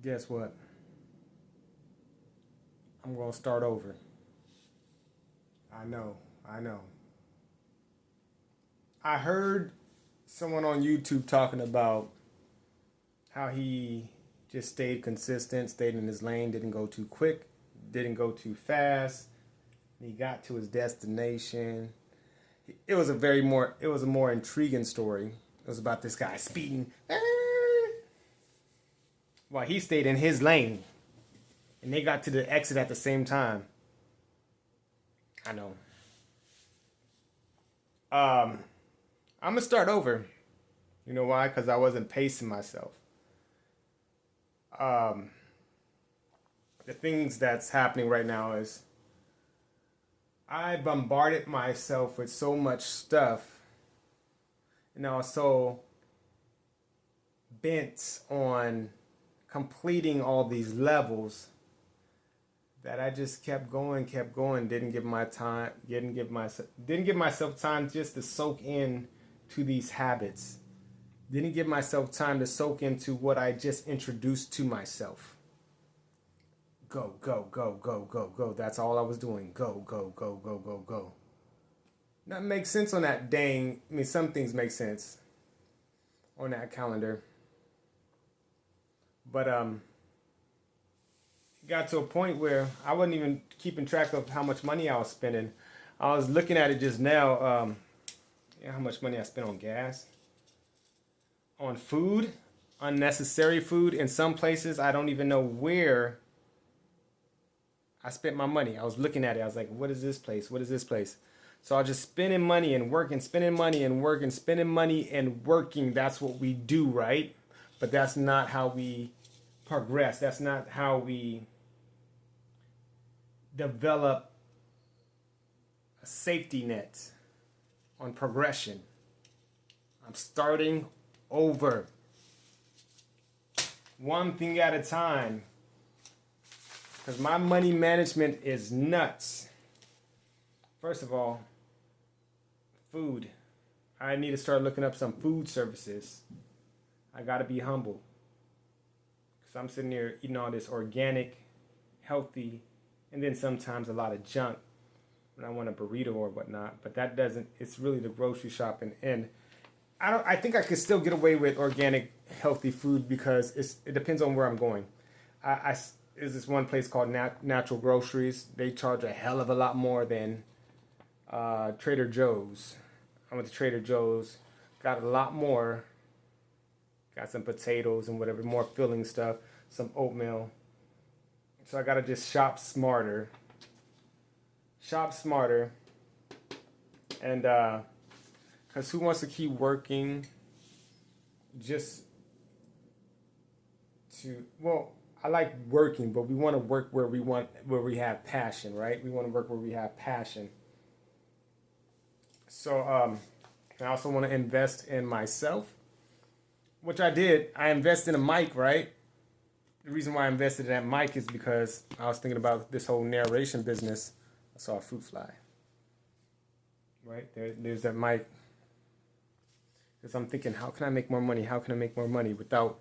Guess what? I'm going to start over. I know. I know. I heard someone on YouTube talking about how he just stayed consistent, stayed in his lane, didn't go too quick, didn't go too fast. He got to his destination. It was a more intriguing story. It was about this guy speeding while he stayed in his lane, and they got to the exit at the same time. I know. I'm gonna start over. You know why? Because I wasn't pacing myself. Um, the things that's happening right now is I bombarded myself with so much stuff, and I was so bent on completing all these levels that I just kept going. Didn't give myself time just to soak in to these habits. Didn't give myself time to soak into what I just introduced to myself. Go, go, go, go, go, go. That's all I was doing. Go, go, go, go, go, go. That makes sense on that dang. I mean, some things make sense on that calendar. But it got to a point where I wasn't even keeping track of how much money I was spending. I was looking at it just now. How much money I spent on gas, on food, unnecessary food. In some places, I don't even know where I spent my money. I was looking at it. I was like, what is this place? What is this place? So I was just spending money and working, spending money and working, spending money and working. That's what we do, right? But that's not how we progress. That's not how we develop a safety net on progression. I'm starting over. One thing at a time. Because my money management is nuts. First of all, food. I need to start looking up some food services. I gotta be humble. Because I'm sitting there eating all this organic, healthy, and then sometimes a lot of junk when I want a burrito or whatnot. But that doesn't, it's really the grocery shopping. And I think I could still get away with organic, healthy food because it depends on where I'm going. There's this one place called Natural Groceries. They charge a hell of a lot more than Trader Joe's. I went to Trader Joe's, got a lot more. Got some potatoes and whatever, more filling stuff, some oatmeal. So I gotta just shop smarter. Shop smarter. And because who wants to keep working just to, well, I like working, but we want to work where we have passion, right? We want to work where we have passion. So I also want to invest in myself, which I did. I invested in a mic, right? The reason why I invested in that mic is because I was thinking about this whole narration business. I saw a fruit fly, right? There's that mic. Because I'm thinking, how can I make more money? How can I make more money without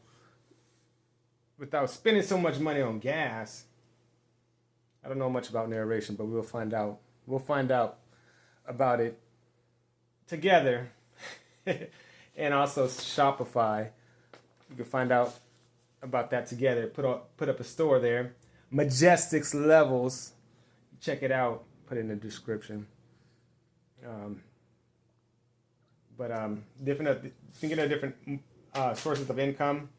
spending so much money on gas? I don't know much about narration, but we'll find out. We'll find out about it together. And also Shopify. You can find out about that together. Put up a store there. Majestics Levels. Check it out. Put it in the description. Thinking of different sources of income. I'm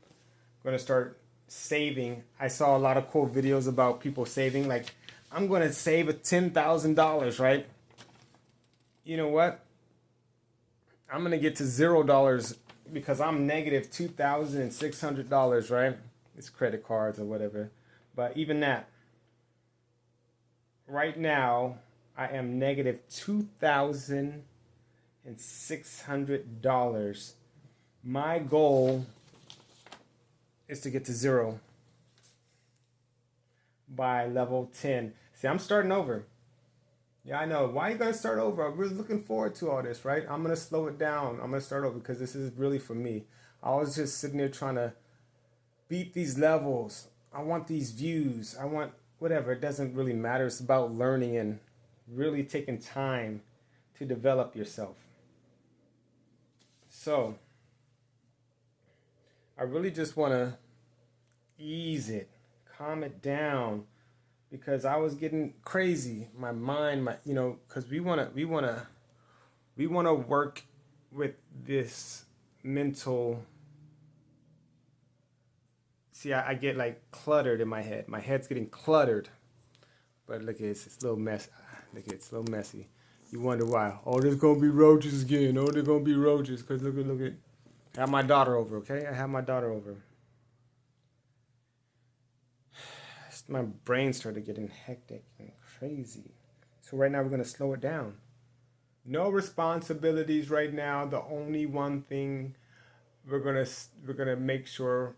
going to start saving. I saw a lot of cool videos about people saving. Like, I'm going to save $10,000, right? You know what? I'm going to get to $0 because I'm negative $2,600, right? It's credit cards or whatever. But even that, right now, I am negative $2,600. My goal is to get to 0 by level 10. See, I'm starting over. Yeah, I know. Why are you going to start over? We're looking forward to all this, right? I'm going to slow it down. I'm going to start over because this is really for me. I was just sitting there trying to beat these levels want these views. I want whatever. It doesn't really matter. It's about learning and really taking time to develop yourself. So I really just want to ease it, calm it down, because I was getting crazy. My mind, because we want to work with this mental. See, I get like cluttered in my head. My head's getting cluttered. But look, it's a little mess. Look, it's a little messy. You wonder why. Oh, there's gonna be roaches again. Oh, there's gonna be roaches. Cause look at. I have my daughter over. Okay, I have my daughter over. My brain started getting hectic and crazy. So right now we're gonna slow it down. No responsibilities right now. The only one thing we're gonna make sure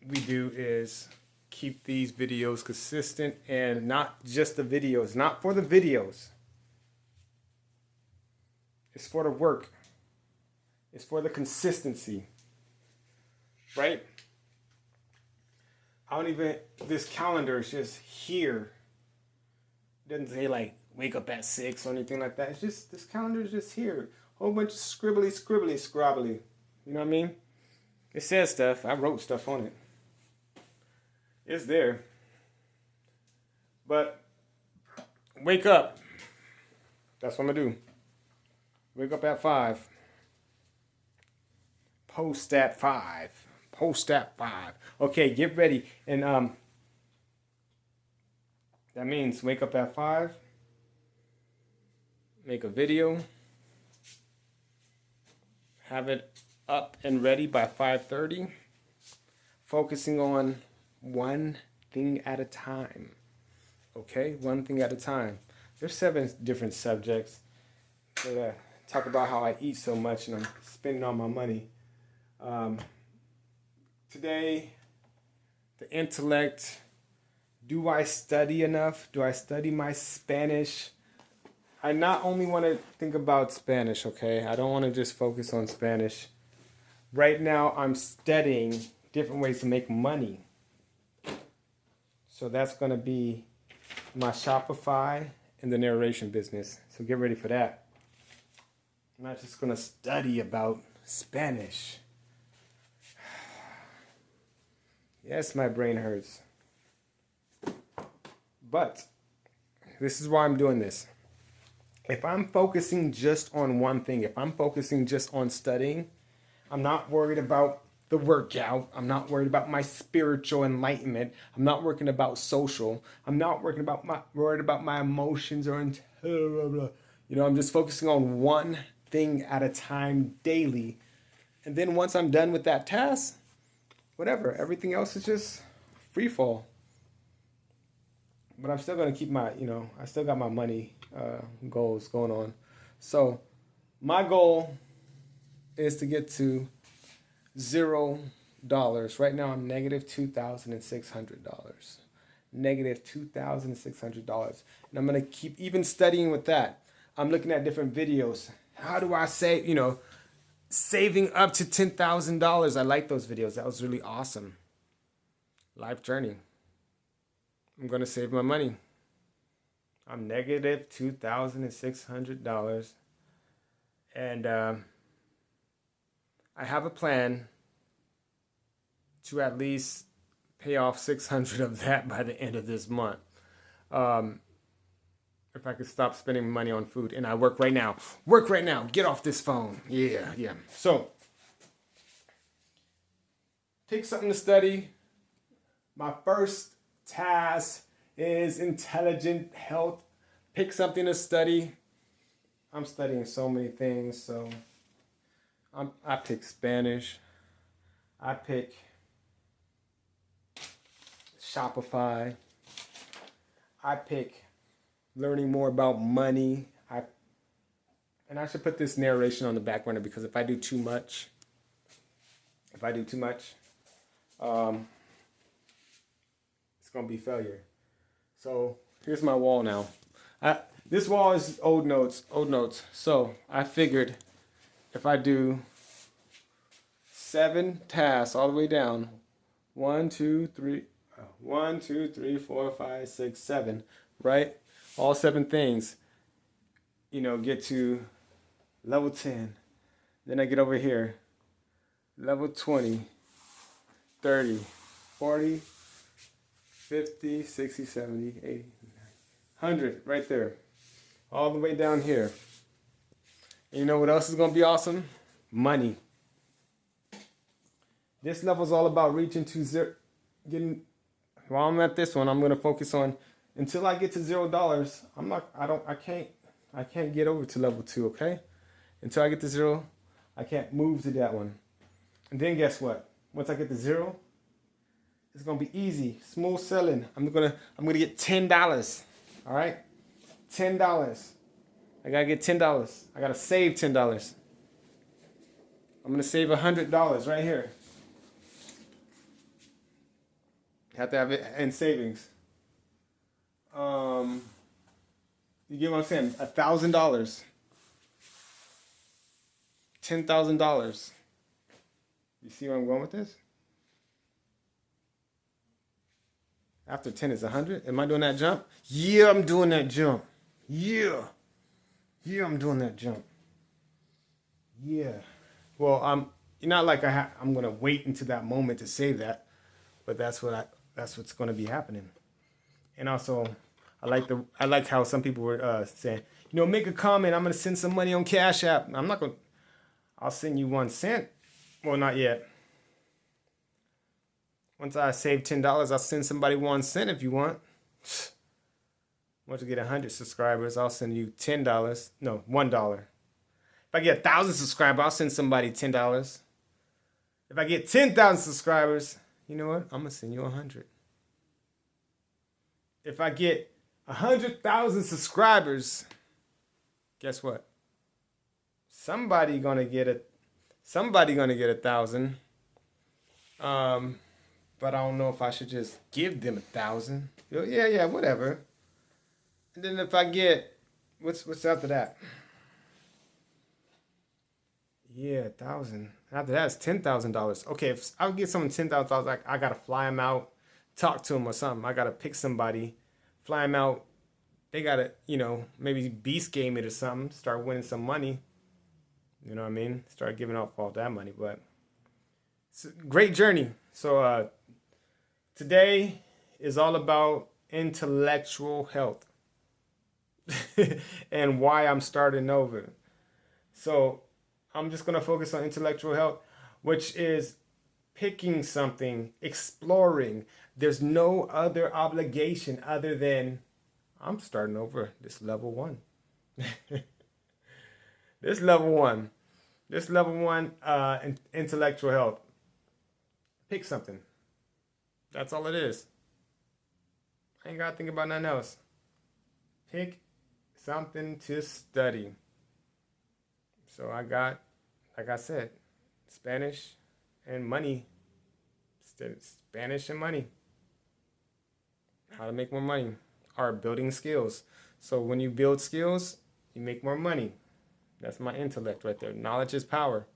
we do is keep these videos consistent, and not just the videos, not for the videos. It's for the work. It's for the consistency. Right? This calendar is just here. It doesn't say like wake up at 6 or anything like that. It's just, this calendar is just here. Whole bunch of scribbly, scrobbly. You know what I mean? It says stuff. I wrote stuff on it. It's there. But wake up. That's what I'm going to do. Wake up at 5. Post at 5. Okay, get ready. And that means wake up at 5. Make a video. Have it up and ready by 5:30. Focusing on one thing at a time. Okay, one thing at a time. There's 7 different subjects. But, talk about how I eat so much and I'm spending all my money. Today, the intellect. Do I study enough? Do I study my Spanish? I not only want to think about Spanish, okay? I don't want to just focus on Spanish. Right now, I'm studying different ways to make money. So that's going to be my Shopify and the narration business. So get ready for that. I'm not just going to study about Spanish. Yes, my brain hurts. But this is why I'm doing this. If I'm focusing just on one thing, if I'm focusing just on studying, I'm not worried about the workout. I'm not worried about my spiritual enlightenment. I'm not worried about social. I'm not worried about my emotions or I'm just focusing on one thing at a time daily. And then once I'm done with that task, whatever, everything else is just free fall. But I'm still going to keep my, I still got my money goals going on. So my goal is to get to $0. Right now I'm negative $2,600. Negative $2,600. And I'm going to keep even studying with that. I'm looking at different videos. How do I save, saving up to $10,000. I like those videos. That was really awesome. Life journey. I'm going to save my money. I'm negative $2,600. And I have a plan to at least pay off 600 of that by the end of this month. If I could stop spending money on food. And I work right now. Get off this phone. Yeah. So, pick something to study. My first task is intelligent health. Pick something to study. I'm studying so many things. So, I pick Spanish. I pick Shopify. I pick learning more about money. And I should put this narration on the back burner, because if I do too much, it's going to be failure. So here's my wall now. This wall is old notes. So I figured if I do 7 tasks all the way down, 1, 2, 3, 1, 2, 3, 4, 5, 6, 7, right? All 7 things, get to level 10. Then I get over here, level 20, 30, 40, 50, 60, 70, 80, 100, right there. All the way down here. And you know what else is going to be awesome? Money. This level is all about reaching to zero, while I'm at this one, I'm going to focus on, until I get to $0, I can't get over to level 2, okay? Until I get to 0, I can't move to that one. And then guess what? Once I get to 0, it's gonna be easy, smooth sailing. I'm gonna get $10. All right, $10. I gotta get $10. I gotta save $10. I'm gonna save $100 right here. Have to have it in savings. You get what I'm saying? $1,000. $10,000. You see where I'm going with this? After 10 is 100. Am I doing that jump? Yeah, I'm doing that jump. Yeah. Yeah, I'm doing that jump. Yeah. Well, not like I'm gonna wait until that moment to save that, but that's what's gonna be happening. And also, I like how some people were saying, make a comment. I'm gonna send some money on Cash App. I'm not gonna. I'll send you 1 cent. Well, not yet. Once I save $10, I'll send somebody 1 cent if you want. Once you get 100 subscribers, I'll send you $10. No, $1. If I get 1,000 subscribers, I'll send somebody $10. If I get 10,000 subscribers, you know what? I'm gonna send you 100. If I get 100,000 subscribers, guess what? Somebody gonna get 1,000. But I don't know if I should just give them 1,000. Yeah, whatever. And then if I get, what's after that? Yeah, 1,000. After that, it's $10,000. Okay, if I'll get someone $10,000, I gotta fly them out, talk to them or something. I gotta pick somebody, fly them out. They gotta, maybe beast game it or something. Start winning some money. You know what I mean? Start giving off all that money. But it's a great journey. So today is all about intellectual health and why I'm starting over. So I'm just going to focus on intellectual health, which is picking something, exploring. There's no other obligation other than I'm starting over this level 1. This level one, intellectual health. Pick something. That's all it is. I ain't got to think about nothing else. Pick something to study. So I got, like I said, Spanish and money. Spanish and money. How to make more money. Or building skills. So when you build skills, you make more money. That's my intellect right there. Knowledge is power.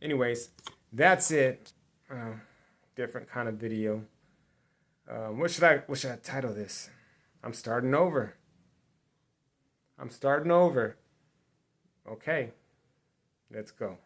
Anyways, that's it. Different kind of video. What should I title this? I'm starting over. Okay, let's go.